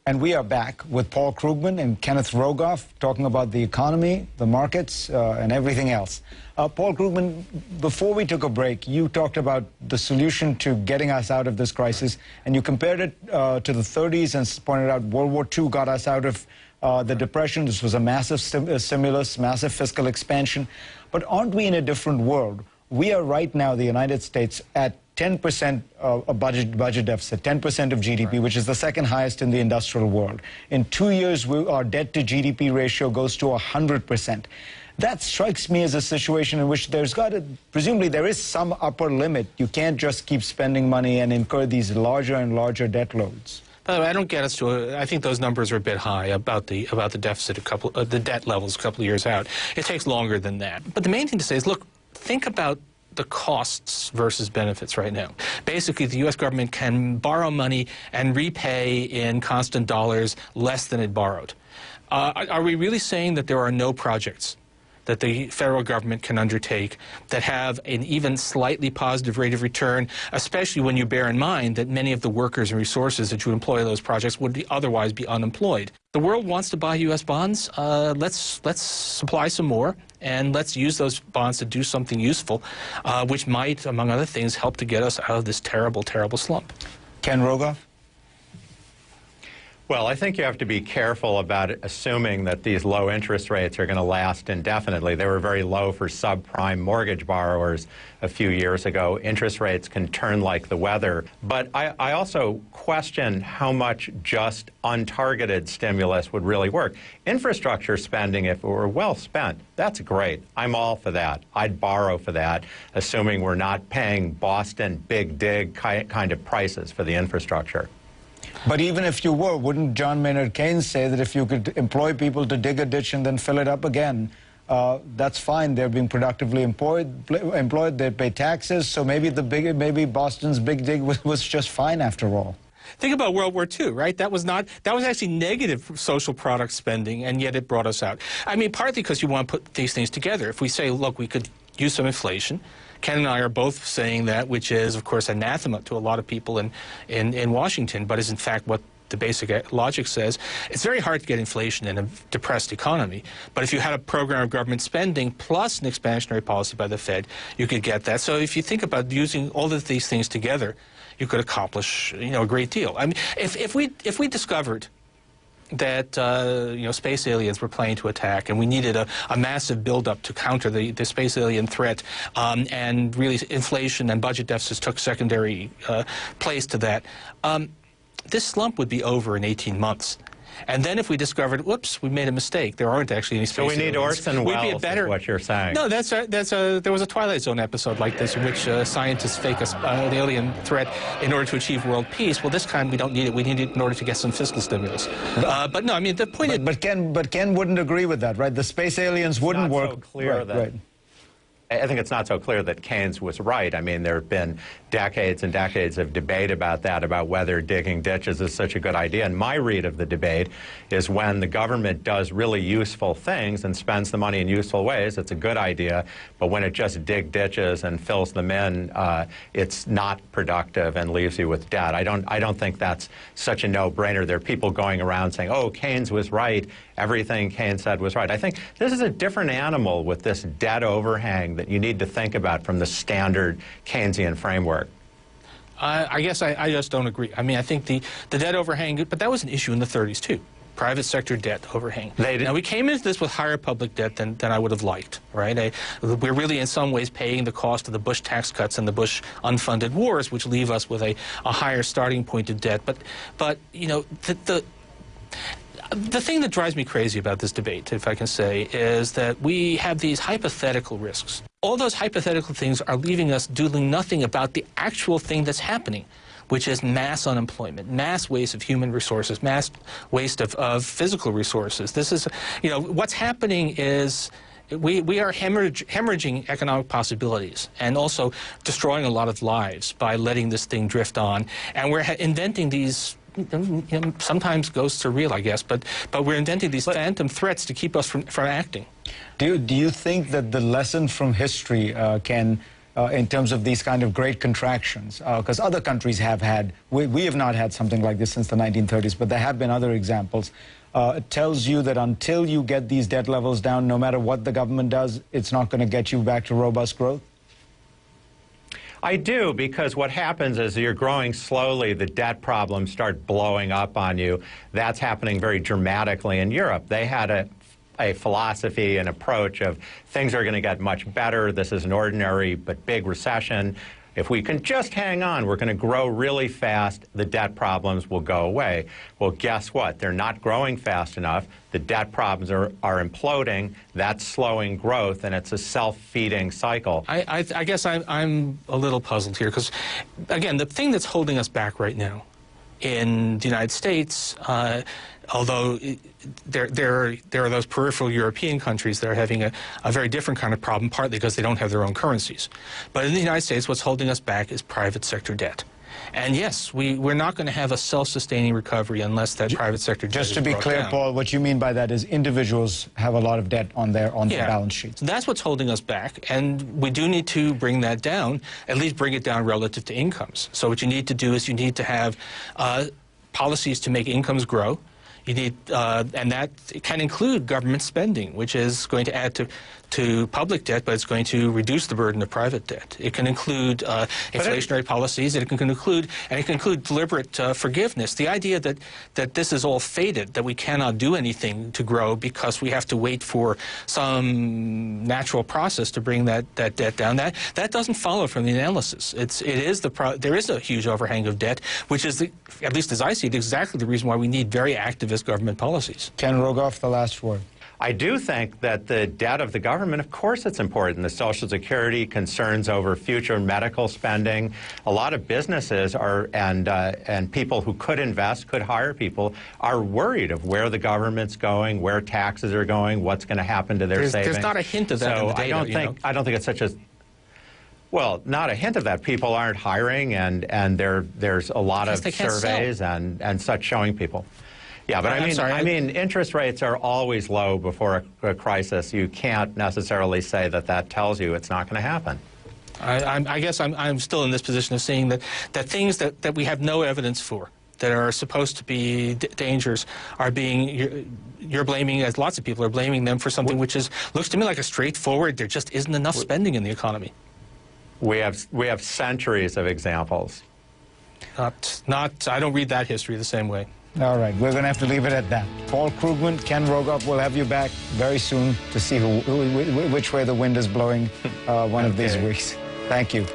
And we are back with Paul Krugman and Kenneth Rogoff talking about the economy, the markets, and everything else. Paul Krugman, before we took a break, you talked about the solution to getting us out of this crisis, and you compared it to the 30s and pointed out World War II got us out of the Depression. This was a massive stimulus, massive fiscal expansion. But aren't we in a different world? We are right now, the United States, at 10% a budget deficit, 10% of GDP, right, which is the second highest in the industrial world. In 2 years, our debt to GDP ratio goes to 100%. That strikes me as a situation in which there's got to, presumably there is some upper limit. You can't just keep spending money and incur these larger and larger debt loads. By the way, I don't get us to. I think those numbers are a bit high about the deficit, the debt levels a couple of years out. It takes longer than that. But the main thing to say is, look, think about the costs versus benefits right now. Basically, the U.S. government can borrow money and repay in constant dollars less than it borrowed. Are we really saying that there are no projects that the federal government can undertake that have an even slightly positive rate of return, especially when you bear in mind that many of the workers and resources that you employ in those projects would otherwise be unemployed? The world wants to buy U.S. bonds. Let's supply some more, and let's use those bonds to do something useful, which might, among other things, help to get us out of this terrible, terrible slump. Ken Rogoff? Well, I think you have to be careful about assuming that these low interest rates are going to last indefinitely. They were very low for subprime mortgage borrowers a few years ago. Interest rates can turn like the weather. But I also question how much just untargeted stimulus would really work. Infrastructure spending, if it were well spent, that's great. I'm all for that. I'd borrow for that, assuming we're not paying Boston big dig kind of prices for the infrastructure. But even if you were, wouldn't John Maynard Keynes say that if you could employ people to dig a ditch and then fill it up again, that's fine. They're being productively employed. They pay taxes. So maybe Boston's big dig was just fine after all. Think about World War II, right? That was actually negative social product spending, and yet it brought us out. I mean, partly because you want to put these things together. If we say, look, we could use some inflation. Ken and I are both saying that, which is, of course, anathema to a lot of people in Washington, but is in fact what the basic logic says. It's very hard to get inflation in a depressed economy, but if you had a program of government spending plus an expansionary policy by the Fed, you could get that. So if you think about using all of these things together, you could accomplish, a great deal. I mean, if we discovered that space aliens were planning to attack, and we needed a massive buildup to counter the space alien threat, and really inflation and budget deficits took secondary place to that, this slump would be over in 18 months. And then if we discovered, whoops, we made a mistake, there aren't actually any space aliens. So we need Orson Welles, is what you're saying. No, there was a Twilight Zone episode like this in which scientists fake an alien threat in order to achieve world peace. Well, this time we don't need it. We need it in order to get some fiscal stimulus. But no, I mean, the point is... But Ken wouldn't agree with that, right? The space aliens wouldn't work. So clear right. I think it's not so clear that Keynes was right. I mean, there have been decades and decades of debate about that, about whether digging ditches is such a good idea. And my read of the debate is when the government does really useful things and spends the money in useful ways, it's a good idea. But when it just digs ditches and fills them in, it's not productive and leaves you with debt. I don't think that's such a no-brainer. There are people going around saying, oh, Keynes was right. Everything Keynes said was right. I think this is a different animal with this debt overhang that you need to think about from the standard Keynesian framework. I guess I just don't agree. I mean, I think the debt overhang, but that was an issue in the 30s, too. Private sector debt overhang. Now, we came into this with higher public debt than I would have liked, right? We're really, in some ways, paying the cost of the Bush tax cuts and the Bush unfunded wars, which leave us with a higher starting point of debt. But the thing that drives me crazy about this debate, if I can say, is that we have these hypothetical risks. All those hypothetical things are leaving us doing nothing about the actual thing that's happening, which is mass unemployment, mass waste of human resources, mass waste of physical resources. This is, what's happening is we are hemorrhaging economic possibilities and also destroying a lot of lives by letting this thing drift on. And we're inventing these, sometimes goes surreal, I guess, but we're inventing these phantom threats to keep us from acting. Do you think that the lesson from history, Ken, in terms of these kind of great contractions? Because other countries have had, we have not had something like this since the 1930s, but there have been other examples. It tells you that until you get these debt levels down, no matter what the government does, it's not going to get you back to robust growth? I do, because what happens is you're growing slowly, the debt problems start blowing up on you. That's happening very dramatically in Europe. They had a philosophy, an approach of things are going to get much better. This is an ordinary but big recession. If we can just hang on, we're going to grow really fast, the debt problems will go away. Well, guess what? They're not growing fast enough. The debt problems are imploding. That's slowing growth, and it's a self-feeding cycle. I guess I'm a little puzzled here because, again, the thing that's holding us back right now in the United States, although there are those peripheral European countries that are having a very different kind of problem, partly because they don't have their own currencies. But in the United States, what's holding us back is private sector debt. And yes, we're not going to have a self-sustaining recovery unless that private sector debt Just to be clear, down. Paul, what you mean by that is individuals have a lot of debt on their balance sheets. That's what's holding us back, and we do need to bring that down, at least bring it down relative to incomes. So what you need to do is you need to have policies to make incomes grow. You need, and that can include government spending, which is going to add to public debt, but it's going to reduce the burden of private debt. It can include inflationary policies. It can include deliberate forgiveness. The idea that this is all fated, that we cannot do anything to grow because we have to wait for some natural process to bring that debt down, that doesn't follow from the analysis. There is a huge overhang of debt, which is, at least as I see it, exactly the reason why we need very activist government policies. Ken Rogoff, the last word. I do think that the debt of the government, of course it's important. The Social Security, concerns over future medical spending. A lot of businesses and people who could invest, could hire people, are worried of where the government's going, where taxes are going, what's going to happen to their savings. There's not a hint of that in the data, I don't think it's such a... Well, not a hint of that. People aren't hiring, and there's a lot of surveys and such showing people. Yeah, but I mean, interest rates are always low before a crisis. You can't necessarily say that tells you it's not going to happen. I guess I'm still in this position of saying that things that we have no evidence for, that are supposed to be dangers, are being, you're blaming, as lots of people are blaming them for something which looks to me like a straightforward, there just isn't enough spending in the economy. We have centuries of examples. I don't read that history the same way. All right, we're going to have to leave it at that. Paul Krugman, Ken Rogoff, we'll have you back very soon to see which way the wind is blowing one of these weeks. Thank you.